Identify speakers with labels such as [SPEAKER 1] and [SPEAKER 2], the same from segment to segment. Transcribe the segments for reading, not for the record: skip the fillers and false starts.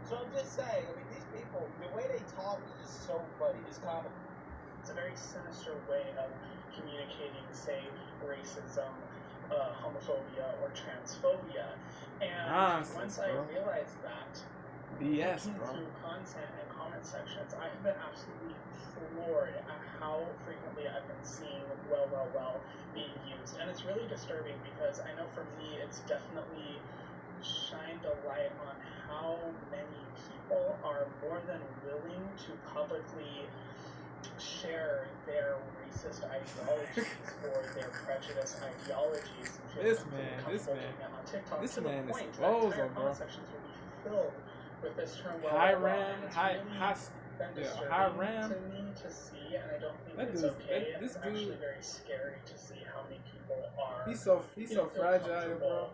[SPEAKER 1] So I'm just saying, I mean, these people, the way they talk is just so funny. It's comical.
[SPEAKER 2] It's a very sinister way of communicating, say, racism, homophobia, or transphobia. And once I realized that,
[SPEAKER 3] BS,
[SPEAKER 2] looking
[SPEAKER 3] bro.
[SPEAKER 2] through content and comment sections, I have been absolutely floored at how frequently I've been seeing well being used. And it's really disturbing because I know for me it's definitely shined a light on how many people are more than willing to publicly share their racist ideologies or their prejudice ideologies.
[SPEAKER 3] This man is a bozo, bro.
[SPEAKER 2] Sections will be filled with this term.
[SPEAKER 3] High ram
[SPEAKER 2] to me to see, and I don't think it's okay. It's actually very scary to see how many people are.
[SPEAKER 3] He's so fragile, bro.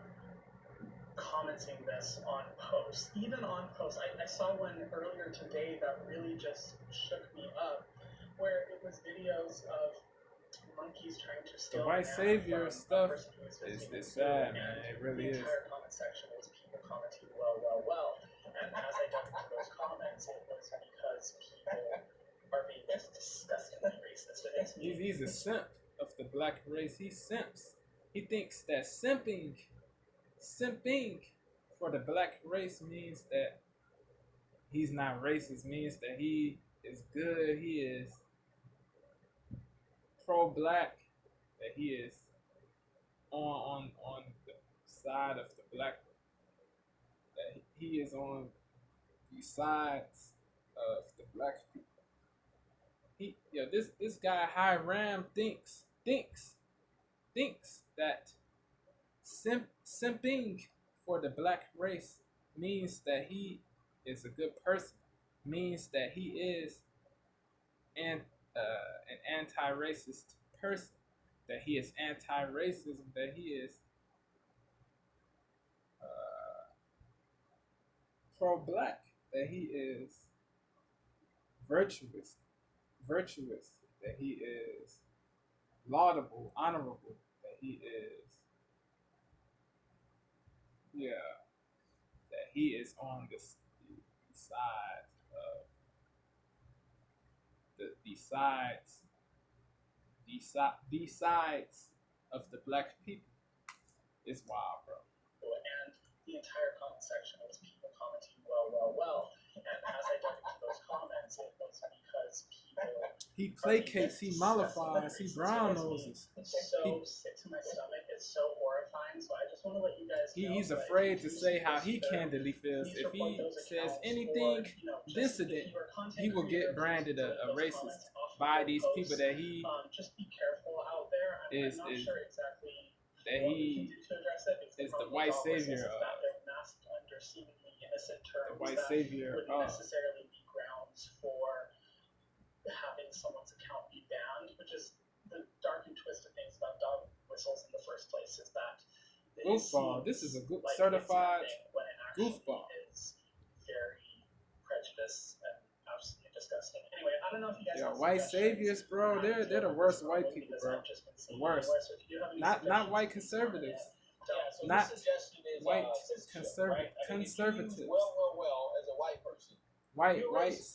[SPEAKER 2] Commenting this on posts, even on posts. I saw one earlier today that really just shook me up, where it was videos of monkeys trying to steal
[SPEAKER 3] the white savior stuff is sad, man. It really is.
[SPEAKER 2] The entire comment section was people commenting well. And as I dug into those comments, it was because people are being just disgustingly racist.
[SPEAKER 3] He's a simp of the black race. He simps. He thinks that simping for the black race means that he's not racist, means that he is good, he is pro-black, that he is on the side of the black, that he is on the sides of the black people. This guy High Ram thinks that simping for the black race means that he is a good person, means that he is an anti-racist person, that he is anti-racism, that he is pro-black, that he is virtuous, that he is laudable, honorable, that he is that he is on the side of the sides of the black people. It's wild, bro.
[SPEAKER 2] And the entire comment section was people commenting well. And as I dug into those comments, it was because people.
[SPEAKER 3] He placates, he mollifies, he brown noses.
[SPEAKER 2] It's so sick to my stomach. It's so horrifying. So I just want to let you guys know.
[SPEAKER 3] He's afraid to say how he candidly feels. If he says anything dissident, he will get branded a racist by these people that he
[SPEAKER 2] just be careful out there. I'm not sure exactly
[SPEAKER 3] that he is the white savior of. The white savior
[SPEAKER 2] wouldn't necessarily be grounds for having someone's account be banned, which is the dark and twisted things about dog whistles in the first place. Is that
[SPEAKER 3] goofball? This is a good certified goofball.
[SPEAKER 2] Is very prejudiced and absolutely disgusting. Anyway, I don't know if you guys.
[SPEAKER 3] White saviors, bro. They're the worst white people, bro. The worst. Not white conservatives. Not white conservatives.
[SPEAKER 1] Well, as a white person.
[SPEAKER 3] White saviors.